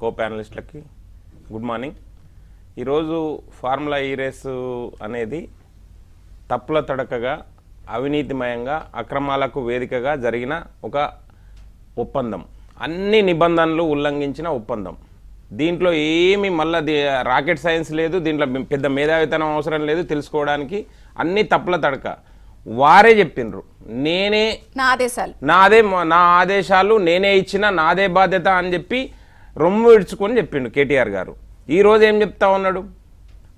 కో ప్యానలిస్టులకి good morning. ఈరోజు formula ఈ race అనేది తప్పుల తడకగా అవినీతిమయంగా అక్రమాలకు వేదికగా జరిగిన ఒక ఒప్పందం, అన్ని నిబంధనలు ఉల్లంఘించిన ఒప్పందం. దీంట్లో ఏమి మళ్ళీ రాకెట్ సైన్స్ లేదు, దీంట్లో పెద్ద మేధావితనం అవసరం లేదు తెలుసుకోవడానికి. అన్ని తప్పుల తడక. వారే చెప్పిండ్రు, నేనే నా ఆదేశాలు నేనే ఇచ్చిన, నాదే బాధ్యత అని చెప్పి రొమ్ము విడుచుకొని చెప్పిండు కేటీఆర్ గారు. ఈరోజు ఏం చెప్తా ఉన్నాడు?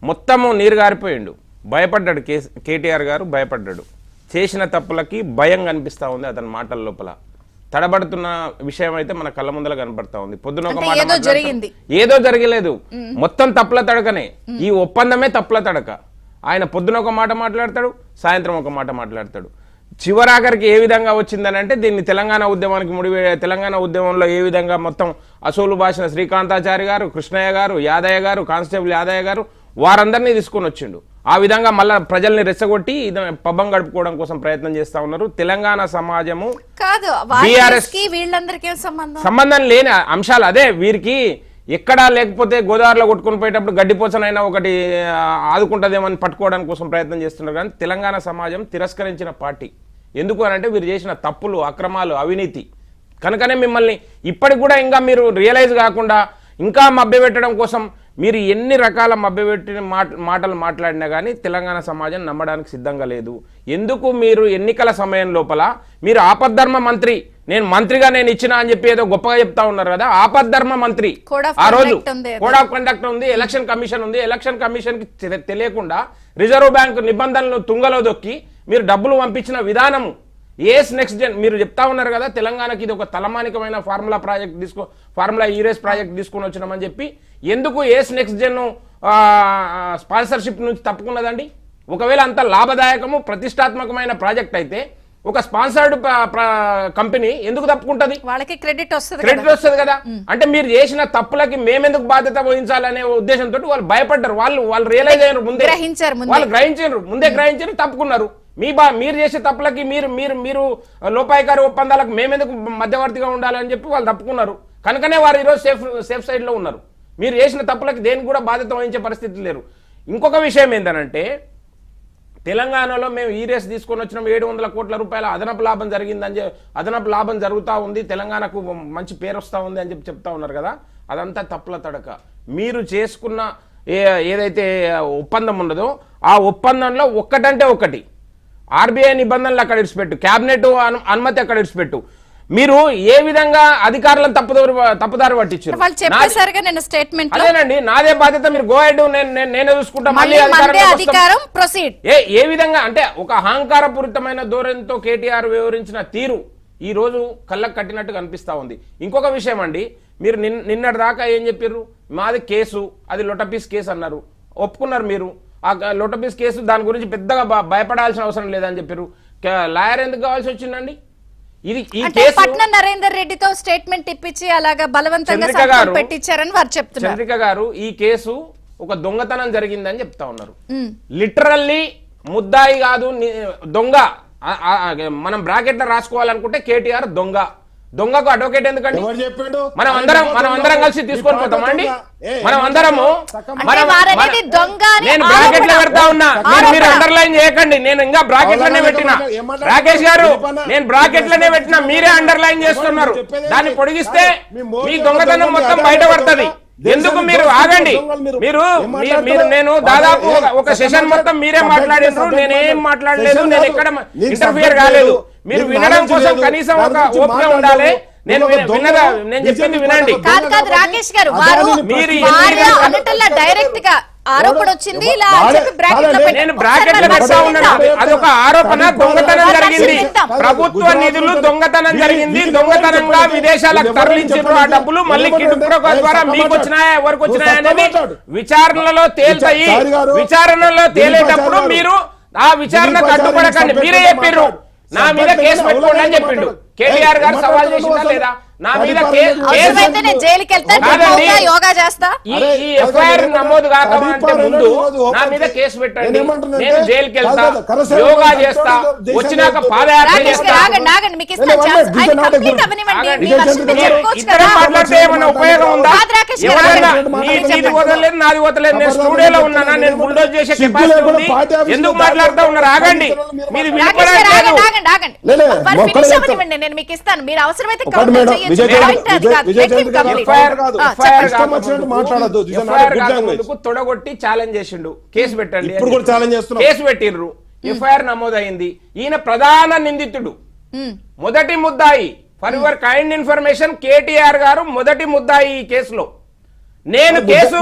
మొత్తము నీరు గారిపోయిండు, భయపడ్డాడు. కేటీఆర్ గారు భయపడ్డాడు. చేసిన తప్పులకి భయం కనిపిస్తూ ఉంది అతని మాటల లోపల. తడబడుతున్న విషయం అయితే మన కళ్ళ ముందర కనపడతా ఉంది. పొద్దున ఒక మాట ఏదో జరగలేదు, మొత్తం తప్పుల తడకనే. ఈ ఒప్పందమే తప్పుల తడక. ఆయన పొద్దున ఒక మాట మాట్లాడతాడు, సాయంత్రం ఒక మాట మాట్లాడతాడు. చివరాఖరికి ఏ విధంగా వచ్చిందని అంటే దీన్ని తెలంగాణ ఉద్యమానికి తెలంగాణ ఉద్యమంలో ఏ విధంగా మొత్తం అసూలు భాషన శ్రీకాంతాచారి గారు, కృష్ణయ్య గారు, యాదయ్య గారు, కానిస్టేబుల్ యాదయ్య గారు వారందరినీ తీసుకొని వచ్చిండు. ఆ విధంగా మళ్ళీ ప్రజల్ని రెచ్చగొట్టి పబ్బం గడుపుకోవడం కోసం ప్రయత్నం చేస్తా ఉన్నారు. తెలంగాణ సమాజము బీఆర్ఎస్ సంబంధం లేని అంశాలు అదే. వీరికి ఎక్కడా లేకపోతే గోదావరిలో కొట్టుకుని పోయేటప్పుడు గడ్డిపోచనైనా ఒకటి ఆదుకుంటుందేమని పట్టుకోవడానికి కోసం ప్రయత్నం చేస్తున్నారు. కానీ తెలంగాణ సమాజం తిరస్కరించిన పార్టీ. ఎందుకు అని అంటే వీరు చేసిన తప్పులు, అక్రమాలు, అవినీతి కనుకనే మిమ్మల్ని ఇప్పటికి కూడా ఇంకా మీరు రియలైజ్ కాకుండా ఇంకా మభ్యపెట్టడం కోసం మీరు ఎన్ని రకాల మభ్యపెట్టిన మాటలు మాట్లాడినా కానీ తెలంగాణ సమాజం నమ్మడానికి సిద్ధంగా లేదు. ఎందుకు మీరు ఎన్నికల సమయం లోపల మీరు ఆపద్ధర్మ మంత్రి, నేను మంత్రిగా నేను ఇచ్చినా అని చెప్పి ఏదో గొప్పగా చెప్తా ఉన్నారు కదా. ఆపద్ధర్మ మంత్రి ఆ రోజు కోడ్ ఆఫ్ కండక్ట్ ఉంది, ఎలక్షన్ కమిషన్ ఉంది. ఎలక్షన్ కమిషన్ కి తెలియకుండా రిజర్వ్ బ్యాంక్ నిబంధనలు తుంగలో దొక్కి మీరు డబ్బులు పంపించిన విధానము. ఏస్ నెక్స్ట్ జన్ మీరు చెప్తా ఉన్నారు కదా, తెలంగాణకి ఇది ఒక తలమానికమైన ఫార్ములా ఈ రేస్ ప్రాజెక్ట్ తీసుకొని వచ్చినామని చెప్పి. ఎందుకు ఏస్ నెక్స్ట్ జన్ స్పాన్సర్షిప్ నుంచి తప్పుకున్నదండి? ఒకవేళ అంత లాభదాయకము ప్రతిష్టాత్మకమైన ప్రాజెక్ట్ అయితే ఒక స్పాన్సర్డ్ కంపెనీ ఎందుకు తప్పుకుంటది? వాళ్ళకి క్రెడిట్ వస్తుంది కదా. అంటే మీరు చేసిన తప్పులకి మేమెందుకు బాధ్యత వహించాలనే ఉద్దేశంతో వాళ్ళు భయపడ్డారు. వాళ్ళు రియలైజ్ అయ్యారు, వాళ్ళు గ్రహించారు, తప్పుకున్నారు. మీరు చేసే తప్పులకి మీరు లోపాయికారి ఒప్పందాలకు మేమెందుకు మధ్యవర్తిగా ఉండాలని చెప్పి వాళ్ళు తప్పుకున్నారు. కనుకనే వారు ఈరోజు సేఫ్ సైడ్ లో ఉన్నారు. మీరు చేసిన తప్పులకి దేనికి కూడా బాధ్యత వహించే పరిస్థితి లేరు. ఇంకొక విషయం ఏంటంటే, తెలంగాణలో మేము ఈ రేస్ తీసుకొని వచ్చినాం, 700 కోట్ల రూపాయల అదనపు లాభం జరుగుతూ ఉంది, తెలంగాణకు మంచి పేరు వస్తూ ఉంది అని చెప్పి చెప్తా ఉన్నారు కదా. అదంతా తప్పుల తడక. మీరు చేసుకున్న ఏదైతే ఒప్పందం ఉన్నదో ఆ ఒప్పందంలో ఒక్కటంటే ఒకటి, ఆర్బీఐ నిబంధనలు అక్కడ ఇడిచిపెట్టు, క్యాబినెట్ అనుమతి అక్కడ ఇడిచిపెట్టు. మీరు ఏ విధంగా అధికారులను తప్పుదారి పట్టించారు? అదేనండి, నాదే బాధ్యత, మీరు గో హెడ్, నేనే చూసుకుంటా. మళ్ళీ ఏ విధంగా అంటే ఒక అహంకారపూరితమైన ధోరణితో కేటీఆర్ వివరించిన తీరు ఈ రోజు కళ్ళకు కట్టినట్టుగా అనిపిస్తా ఉంది. ఇంకొక విషయం అండి, మీరు నిన్నటి దాకా ఏం చెప్పారు? మాది కేసు, అది లొటపీస్ కేసు అన్నారు, ఒప్పుకున్నారు. మీరు ఆ లొటపీస్ కేసు దాని గురించి పెద్దగా భయపడాల్సిన అవసరం లేదని చెప్పారు. లాయర్ ఎందుకు కావాల్సి వచ్చిందండి? ఇది ఈ కేసు నరేందర్ రెడ్డితో స్టేట్మెంట్ ఇప్పించి అలాగా బలవంతంగా పెట్టించారని వారు చెప్తున్నారు. చంద్రిక గారు, ఈ కేసు ఒక దొంగతనం జరిగిందని చెప్తా ఉన్నారు. లిటరల్లీ ముద్దాయి కాదు, దొంగ. మనం బ్రాకెట్ లో రాసుకోవాలనుకుంటే కేటీఆర్ దొంగ. దొంగకు అడ్వకేట్ ఎందుకండి? మనం అందరం కలిసి తీసుకొని పోతాం అండి. నేను బ్రాకెట్ లో పెడతా ఉన్నా, మీరు అండర్లైన్ చేయకండి. నేను ఇంకా బ్రాకెట్ లోనే పెట్టినా. రాకేష్ గారు, నేను బ్రాకెట్ లోనే పెట్టినా, మీరే అండర్లైన్ చేస్తున్నారు. దాన్ని పొడిగిస్తే మీ దొంగతనం మొత్తం బయటపడుతుంది. ఎందుకు మీరు ఆగండి? నేను దాదాపు ఒక సెషన్ మొత్తం మీరే మాట్లాడినారు, నేనేం మాట్లాడలేదు, నేను ఎక్కడ ఇంటర్ఫియర్ కాలేదు. మీరు వినడం కోసం కనీసం ఒక ఓపిక ఉండాలి. నేను చెప్పింది వినండి. రాకేష్ గారు, డైరెక్ట్ గా ఆరోపణ వచ్చింది, నేను బ్రాకెట్ లో పెడతా ఉన్నాను. అదొక ఆరోపణ. దొంగతనం జరిగింది, ప్రభుత్వ నిధులు దొంగతనం జరిగింది, దొంగతనంగా విదేశాలకు తరలించారు. ఆ డబ్బులు మళ్ళీ కిటుకుల ద్వారా మీకు వచ్చినాయా, ఎవరికి వచ్చినాయా అనేది విచారణలో తేల్తాయి. విచారణలో తేలేటప్పుడు మీరు ఆ విచారణకు అడ్డుపడకండి. మీరే చెప్పారు నా మీద కేసు పెట్టుకోండి అని చెప్పిండు. కేటీఆర్ గారు సవాల్ చేసిందా లేదా? నా మీద అవసరమైతే నేను జైలుకి వెళ్తా, కాదండి. యోగా చేస్తా. ఈ ఎఫ్ఐఆర్ నమోదు కాకమంటే ముందు నా మీద కేసు పెట్టండి, నేను జైలుకి వెళ్తా, యోగా చేస్తా, వచ్చినాక పాదయాత్ర రాకేష్ చేస్తా. గారు ఆగండి, ఆగండి, మీకు ఇస్తాను ఛాన్స్. ఆయన కంప్లీట్ అవ్వనివ్వండి. మీ వర్షన్ మీరు చెప్పుకోవచ్చు ఇద్దరం కదా. మాట్లాడితే ఏమైనా ఉపయోగం ఉందా? కాదు రాకేష్ గారు, ఎవరైనా ఆగండి. నీది వదలలేదు, నాది వదలలేదు, నేను స్టూడియోలో ఉన్నానా, నేను బుల్డోజ్ చేసే కెపాసిటీ ఉంది, ఎందుకు మాట్లాడుతూ ఉన్నారు? ఆగండి, మీరు రాకేష్ గారు వినపడట్లేదు. ఆగండి, ఆగండి, ఆగండి. మరి ఫినిష్ అవ్వనివ్వండి, నేను మీకు ఇస్తాను. మీరు అవసరమైతే కౌంటర్ చేయొచ్చు. పాయింట్ అది కాదు. Let him complete. తొడగొట్టి ఛాలెంజ్ చేసిండు, కేసు పెట్టండి, ఇప్పుడు కూడా ఛాలెంజ్ చేస్తున్నాం. కేసు పెట్టిండ్రు, ఎఫ్ఐఆర్ నమోదైంది. ఈయన ప్రధాన నిందితుడు, మొదటి ముద్దాయి. For your kind information, KTR గారు మొదటి ముద్దాయి ఈ కేసులో. నేను కేసు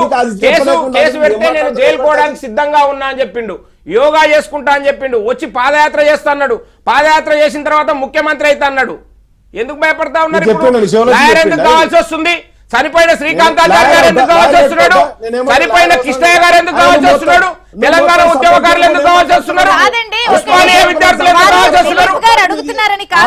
పెడితే నేను జైలు పోవడానికి సిద్ధంగా ఉన్నా అని చెప్పిండు, యోగా చేసుకుంటా అని చెప్పిండు, వచ్చి పాదయాత్ర చేస్తా అన్నాడు, పాదయాత్ర చేసిన తర్వాత ముఖ్యమంత్రి అయితే అన్నాడు. ఎందుకు భయపడతా ఉన్నారు? లాయర్ ఎందుకు కావాల్సి వస్తుంది? చనిపోయిన శ్రీకాంతాచార్య గారు ఎందుకు కావాల్సి వస్తున్నాడు? చనిపోయిన కృష్ణయ్య గారు ఎందుకు కావాల్సి వస్తున్నాడు? తెలంగాణ ఉద్యమకారులు ఎందుకు కావాల్సి వస్తున్నారు? కాదండి, ఉస్మానియా విద్యార్థులు ఎందుకు కావాల్సి వస్తున్నారు? అడుగుతున్నారని కాదు.